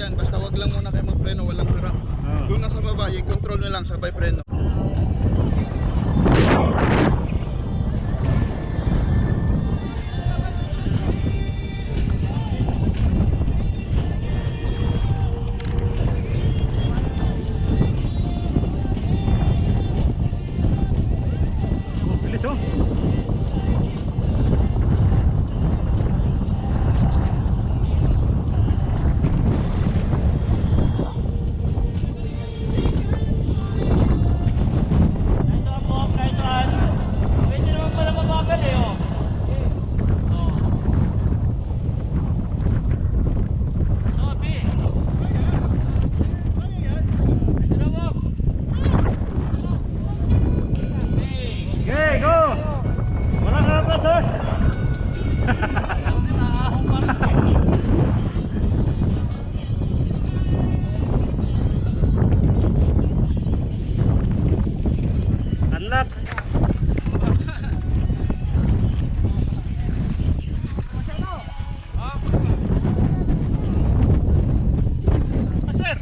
yan. Basta wag lang muna kayo magpreno, walang harap. Doon na sa baba, i-control nyo lang, sabay preno. Bilis oh. Okay, go! Walang atras ha! Unlock! Sir!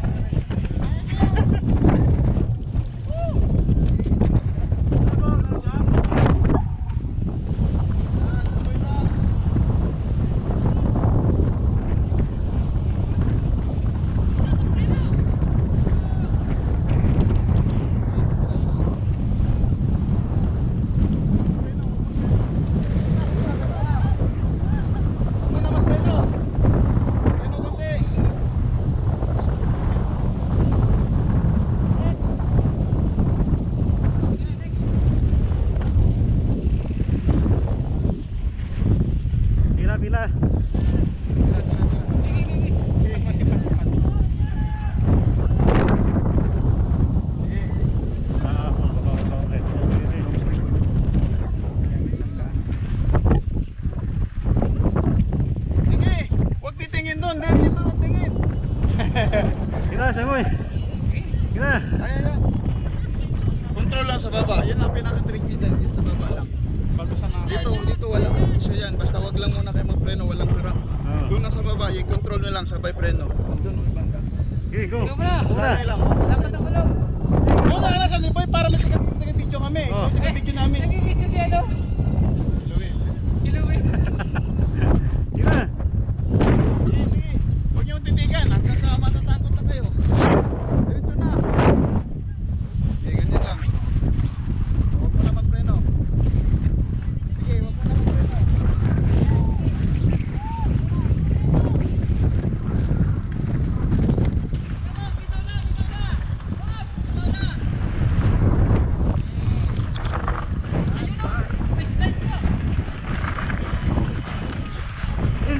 Pila. Sige, huwag titingin doon, dito tingin. Kira, samoy. Kira. Kaya yan. Control lang sa baba, yan ang pinaka-tricky dyan, yan sa baba lang. Bago sa mga dito walang issue yan, basta wag lang muna kayo magpreno, walang harap. Doon na sa baba, i-control nyo lang, sabay preno. Doon may banda. Okay, go. Muna lang. Dapat ako lang. Muna ka lang sa Liboy para may taga-video kami. Oh. Taga-video namin. Nagigit si ano? Louie. Iluwi. Kira. Sige, sige. Huwag nyo titigan hanggang sa matatakot na kayo. Diretso na. Okay, ganyan lang. Huwag mo na magpreno. Sige, huwag mo na magpreno.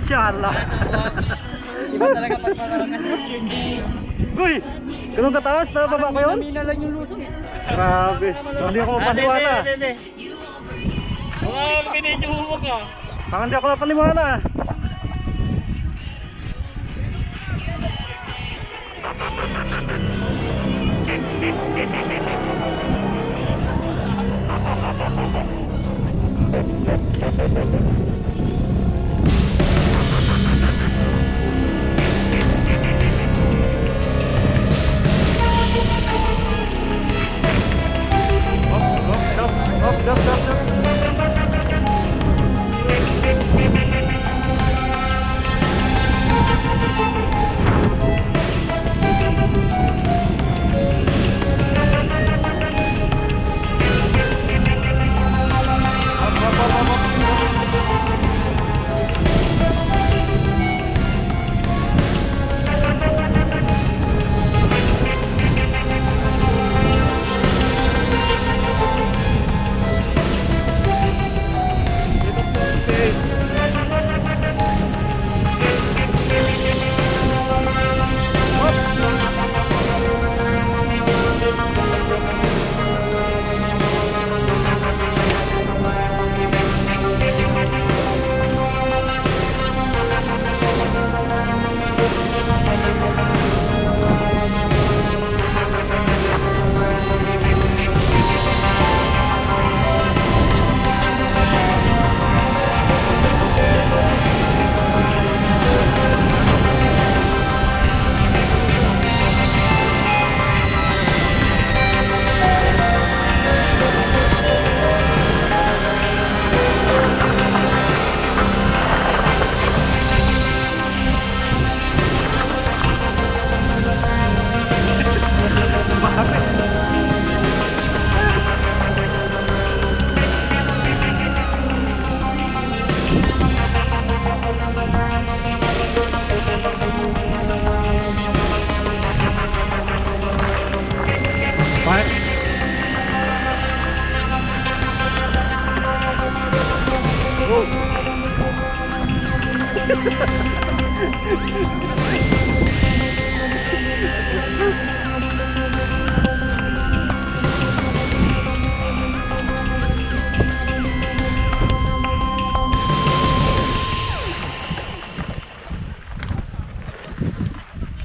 Inshallah. Iba talaga pag kasi. Uy! Ganun kataas na baba ko yun? Mina lang yung lusong eh. Grabe. Hindi ako paniwala. Oh, pinedyo mo ka. Parang hindi ako napaniwala. Stop.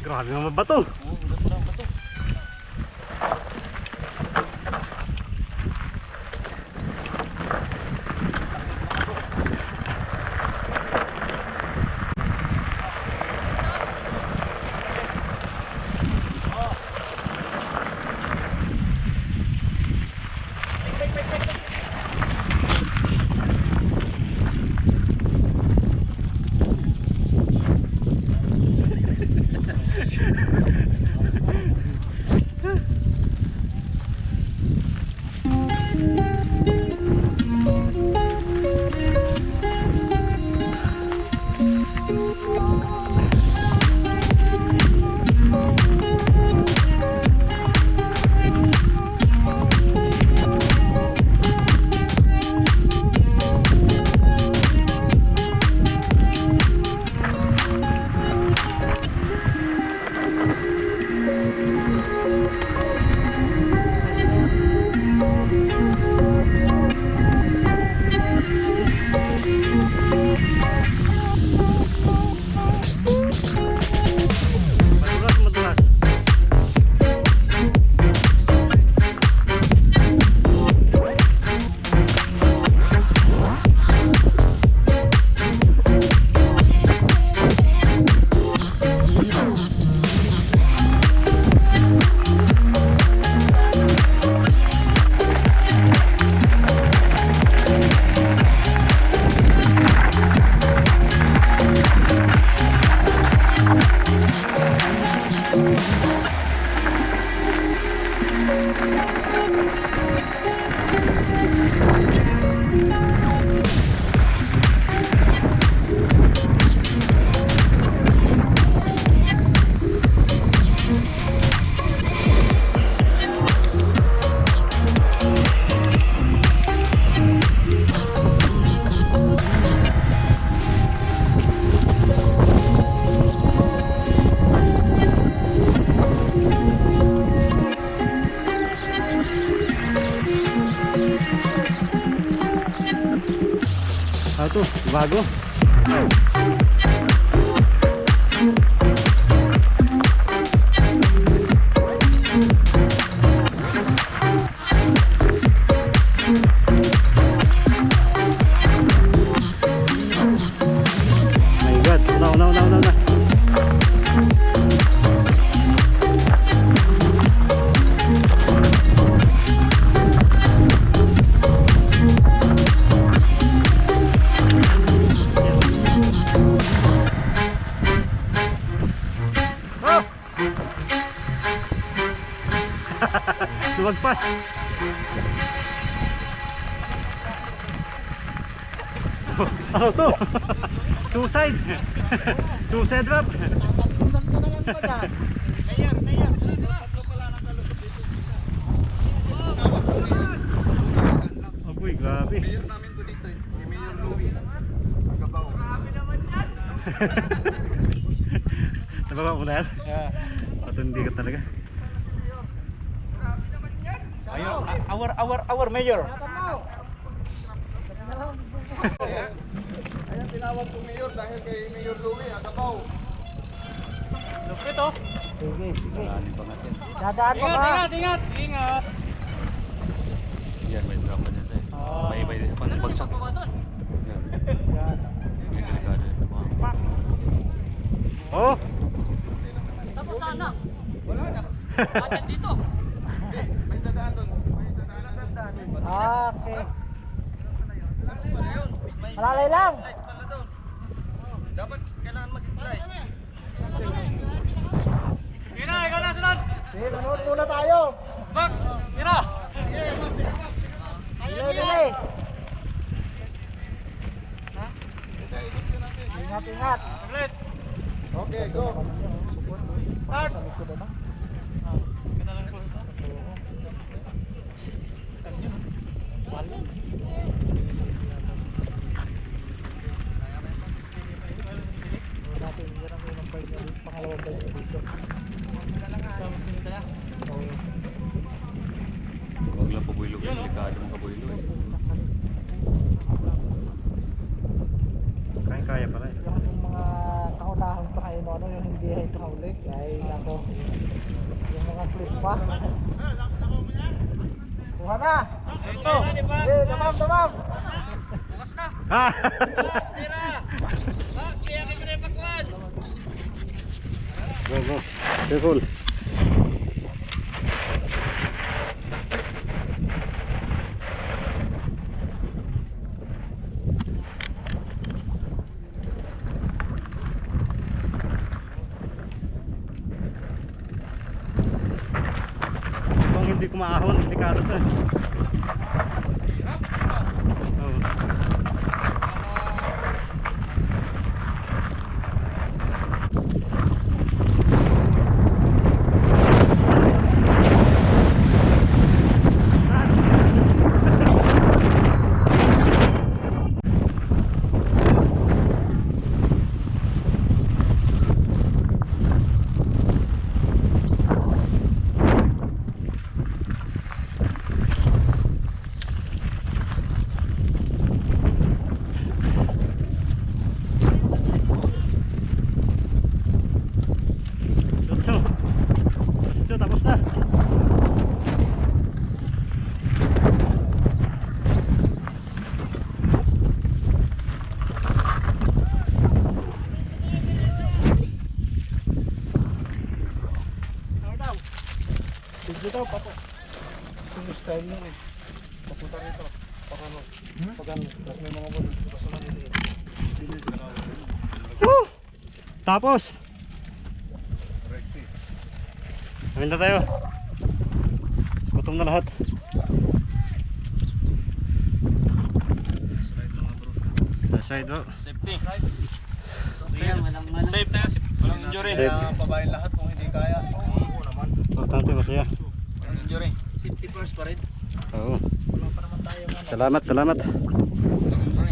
Grabe naman ba to? Oo, ganda ba to? Madulas, madulas. Ano to? Bago? My God, una. Oh! Lumagpas. Ano to? Suicide. Suicide drop. Mayor. Tatlo pala nakalusot dito. Tawag ko dito. Apoy, grabe. Mayor namin to dito eh. Si Mayor Louie. Magabaw. Grabe naman yan. Nababa mo na yan? Yeah. Patundi ka talaga. Ayun, our mayor. Ayan tinawag ko Mayor dahil kay Mayor Louie. Agabaw. Lupit oh. Sige. Dadaan pa ba? Ingat. Yan, may drama dyan sa'yo. May bagsak. Yan. May delikado yun. Oh! Tapos sana. Wala na. Bakit dito? May dadaan doon. May dadaan. Okay. Malalay lang. Dapat kailangan mag-slide. Sige na, ikaw na sunod. Sige, manood muna tayo. Max, tira. Dili. Ingat. Saglit. Okay, go. Start. Ganda lang po sa. pangalawang balik dito. Huwag lang pabuylo kayo, delikado ng kabuylo eh. Kaya pala eh. Yung mga kaunahang pa kayo ano, yung hindi hydraulic ay nako. Yung mga flip pa. Kuha na! Ito! Eh, tamam, tamam! Bukas na! Ah! Tira! Kaya kami na ipagkuhan! Go, go. Careful. Kung hindi kumaahon, delikado to. Oo. Sutso. Sutso, tapos na. Dito daw, papo. Yung style nyo eh. Papunta rito. Pag ano. Pag ano. Tapos may mga bulol. Basta maliliit. Woo! Tapos. Rexy. Amin na tayo. Gutom na lahat. That's right, bro. Safety! Safe na, walang injury. Safe. Kaya pabayin lahat kung hindi kaya. Oo naman. Importante masaya. Walang injury. Safety first pa rin. Oo. Wala pa naman tayo. Salamat, salamat.